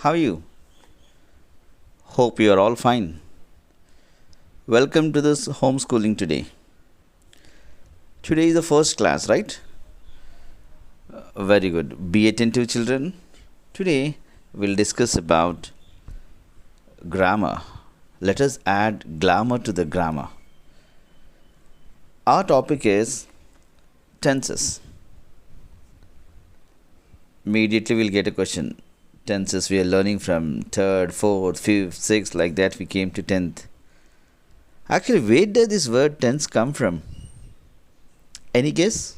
How are you? Hope you are all fine. Welcome to this homeschooling today. Today is the first class, right? Very good. Be attentive, children. Today we'll discuss about grammar. Let us add glamour to the grammar. Our topic is tenses. Immediately we'll get a question. Tenses we are learning from 3rd, 4th, 5th, 6th, like that we came to 10th. Actually, where does this word tense come from? Any guess?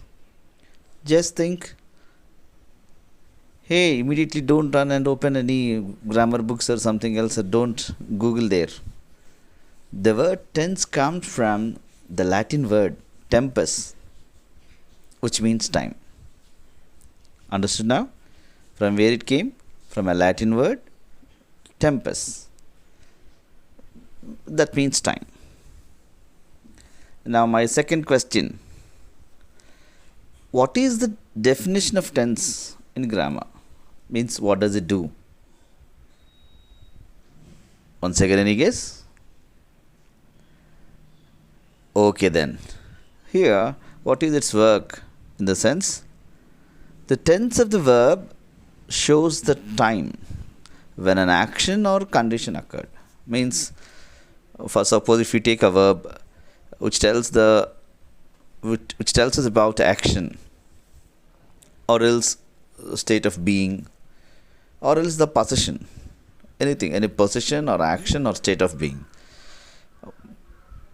Just think. Hey, immediately don't run and open any grammar books or something else, or don't Google there. The word tense comes from the Latin word tempus, which means time. Understood now? From where it came? From a Latin word, tempus. That means time. Now my second question. What is the definition of tense in grammar? Means what does it do? Once again, any guess? Okay then. Here, what is its work? In the sense, the tense of the verb shows the time when an action or condition occurred. Means, for suppose if we take a verb which tells us about action, or else state of being, or else the possession, anything, any possession or action or state of being.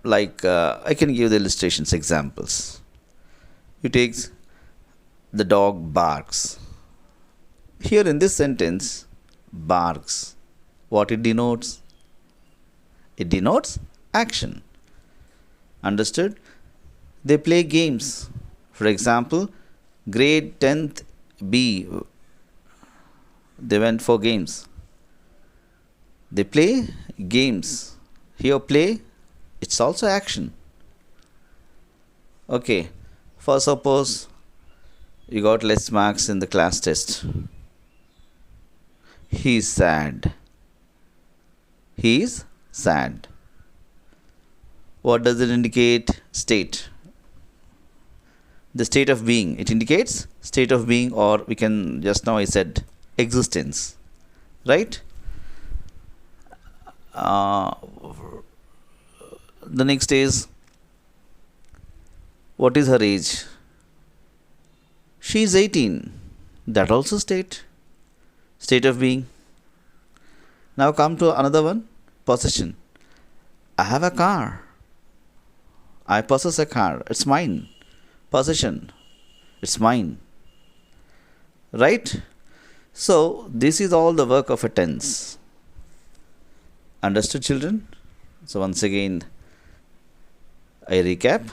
Like I can give the illustrations, examples. You take the dog barks. Here in this sentence, barks, what it denotes? It denotes action. Understood? They play games. For example, grade 10th B, they went for games. They play games. Here play, it's also action. Okay, for suppose you got less marks in the class test. He is sad. He is sad. What does it indicate? State. The state of being. It indicates state of being, or we can, just now I said, existence. Right? The next is, what is her age? She is 18. That also state of being. Now come to another one, possession. I have a car. I possess a car. It's mine. Possession. It's mine. Right? So, this is all the work of a tense. Understood, children? So, once again, I recap.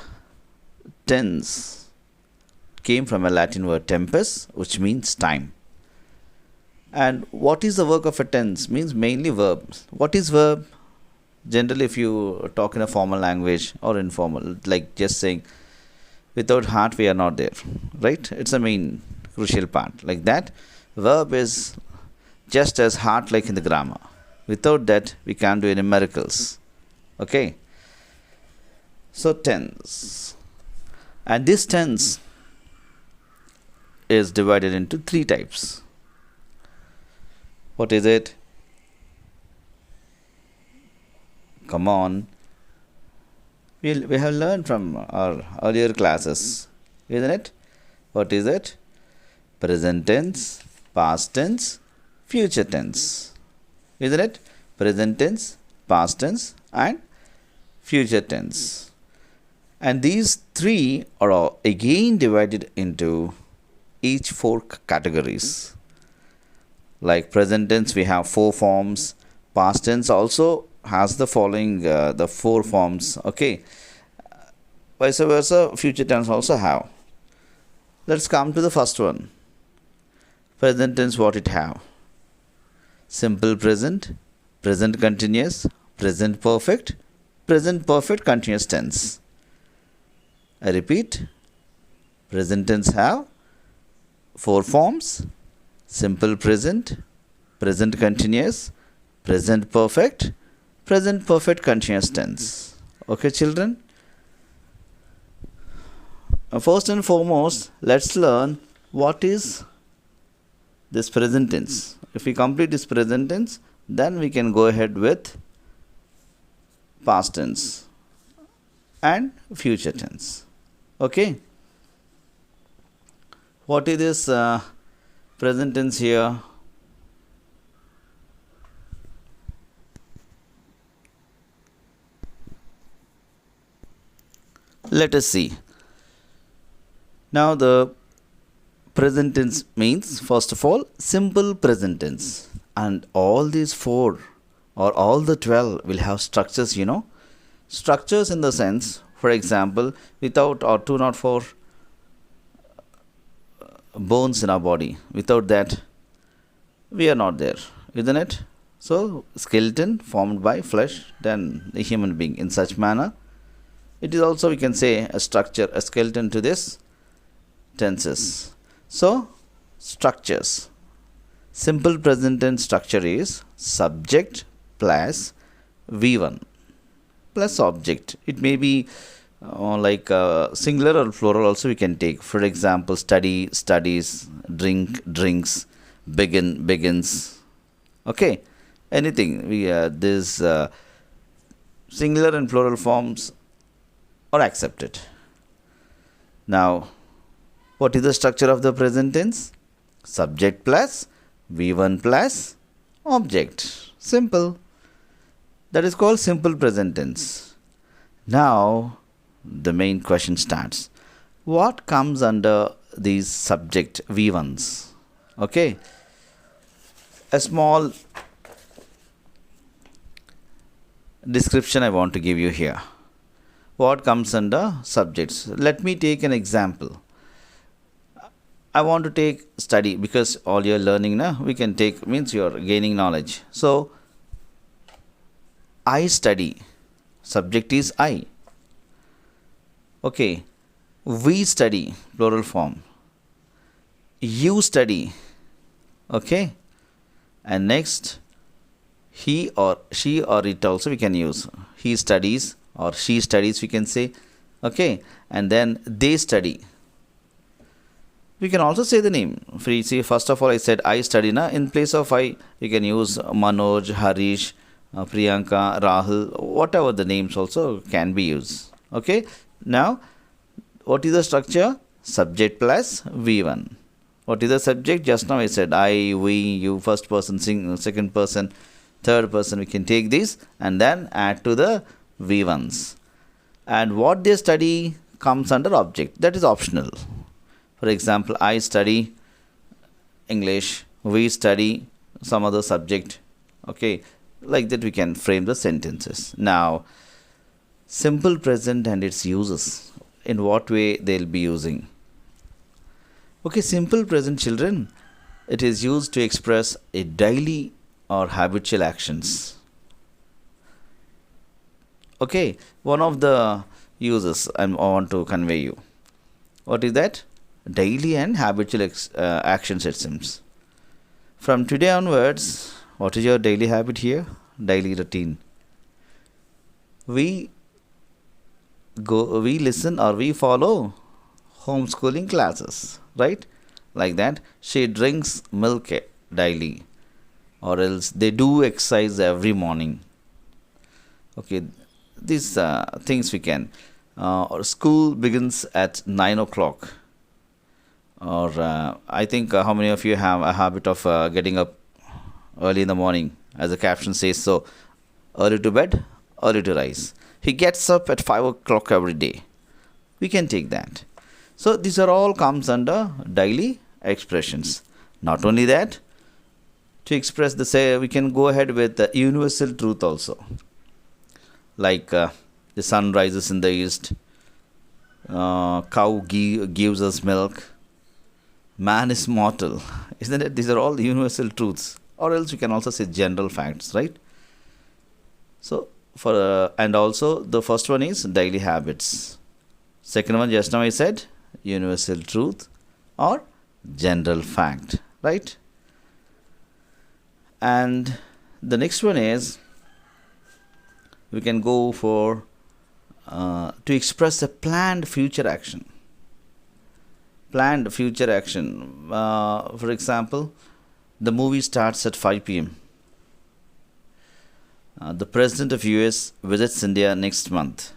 Tense came from a Latin word tempus, which means time. And what is the work of a tense? Means mainly verbs. What is verb? Generally, if you talk in a formal language or informal, like just saying, without heart we are not there. Right? It's a main crucial part. Like that, verb is just as heart like in the grammar. Without that, we can't do any miracles. Okay? So, tense. And this tense is divided into 3 types. What is it? Come on. We have learned from our earlier classes, isn't it? What is it? Present tense, past tense, future tense. Isn't it? Present tense, past tense, and future tense. And these 3 are all again divided into each 4 categories. Like present tense, we have 4 forms. Past tense also has the following, the 4 forms. Okay. Vice versa, future tense also have. Let's come to the first one. Present tense, what it have? Simple present, present continuous, present perfect continuous tense. I repeat, present tense have 4 forms: simple present, present continuous, present perfect continuous tense. Okay, children? First and foremost, let's learn what is this present tense. If we complete this present tense, then we can go ahead with past tense and future tense. Okay? What is this present tense here? Let us see. Now the present tense means, first of all, simple present tense. And all these 4 or all the 12 will have structures, Structures in the sense, for example, without or 204 bones in our body. Without that, we are not there, isn't it? So, skeleton formed by flesh, then a human being. In such manner, it is also, we can say, a structure, a skeleton to this tenses. So, structures. Simple present tense structure is subject plus V1 plus object. It may be like singular or plural also we can take. For example, study, studies, drink, drinks, begin, begins. Okay, anything. This singular and plural forms are accepted. Now, what is the structure of the present tense? Subject plus V1 plus object. Simple. That is called simple present tense. Now, the main question starts. What comes under these subject V1s? Okay. A small description I want to give you here. What comes under subjects? Let me take an example. I want to take study, because all you're learning now, we can take, means you're gaining knowledge. So, I study. Subject is I. Okay. We study, plural form. You study. Okay. And next, he or she or it also we can use. He studies or she studies, we can say. Okay. And then they study. We can also say the name. See, first of all, I said I study. Na? In place of I, you can use Manoj, Harish, Priyanka, Rahul, whatever the names also can be used. Okay. Now, what is the structure? Subject plus V1. What is the subject? Just now I said I, we, you, first person, second person, third person. We can take this and then add to the V1s. And what they study comes under object. That is optional. For example, I study English, we study some other subject. Okay, like that we can frame the sentences. Now, simple present and its uses. In what way they'll be using? Okay, simple present, children, it is used to express a daily or habitual actions. Okay, one of the uses I want to convey you. What is that? Daily and habitual actions, it seems. From today onwards, what is your daily habit here? Daily routine. We listen or we follow homeschooling classes, right? Like that. She drinks milk daily, or else they do exercise every morning. Okay, these things we can. Or school begins at 9 o'clock. Or I think how many of you have a habit of getting up early in the morning? As the caption says, so early to bed, early to rise. He gets up at 5 o'clock every day. We can take that. So these are all comes under daily expressions. Not only that, to express the say, we can go ahead with the universal truth also. Like the sun rises in the east, cow gives us milk, man is mortal. Isn't it? These are all universal truths. Or else we can also say general facts, right? So, and also the first one is daily habits. Second one, just now I said, universal truth or general fact, right? And the next one is, we can go for to express a planned future action. Planned future action. For example, the movie starts at 5 p.m. The President of US visits India next month.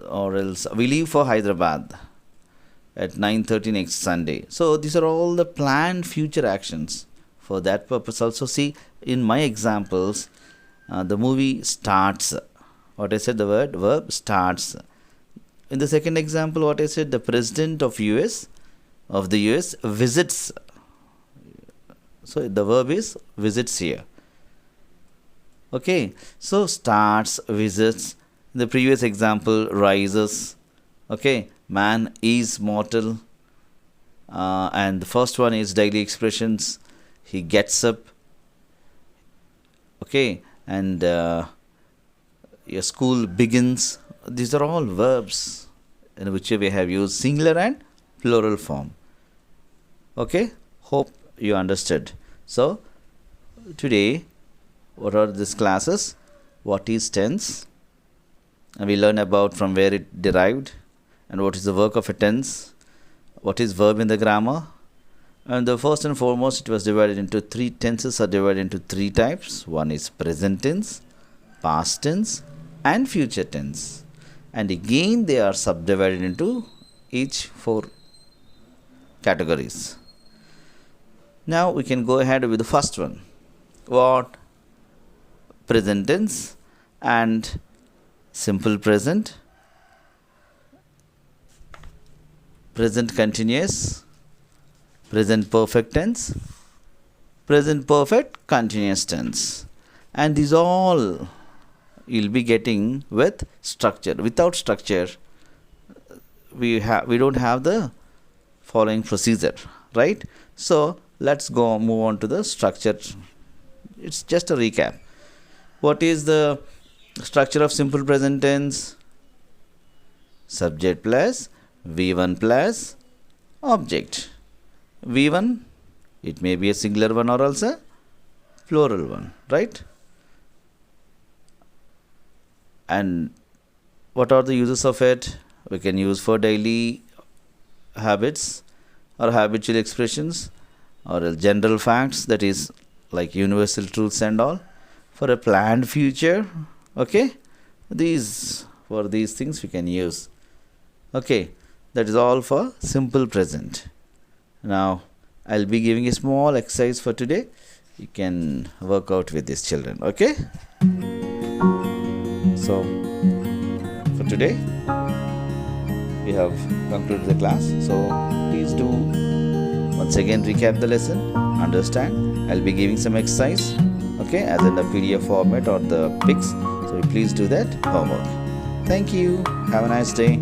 Or else, we leave for Hyderabad at 9:30 next Sunday. So these are all the planned future actions. For that purpose also, see, in my examples, the movie starts. What I said, the verb starts. In the second example, what I said, the President of the US visits. So the verb is visits here. Okay, so starts, visits. In the previous example, rises. Okay, man is mortal. And the first one is daily expressions. He gets up. Okay, and your school begins. These are all verbs in which we have used singular and plural form. Okay, hope you understood. So today, what are these classes? What is tense? And we learn about from where it derived, and what is the work of a tense, what is verb in the grammar. And the first and foremost, it was divided into three. Tenses are divided into three types. One is present tense, past tense, and future tense. And again, they are subdivided into each four categories. Now we can go ahead with the first one. What? Present tense and simple present, present continuous, present perfect tense, present perfect continuous tense. And these all you'll be getting with structure. Without structure, we don't have the following procedure, right? So let's move on to the structure. It's just a recap. What is the structure of simple present tense? Subject plus V1 plus object. V1, it may be a singular one or else a plural one, right? And what are the uses of it? We can use for daily habits or habitual expressions, or general facts, that is like universal truths and all. For a planned future, okay, for these things we can use. Okay, that is all for simple present. Now I'll be giving a small exercise for today. You can work out with these children. Okay, so for today we have concluded the class. So please do once again recap the lesson, understand. I'll be giving some exercise, okay, as in the PDF format or the pics. So please do that homework. Thank you. Have a nice day.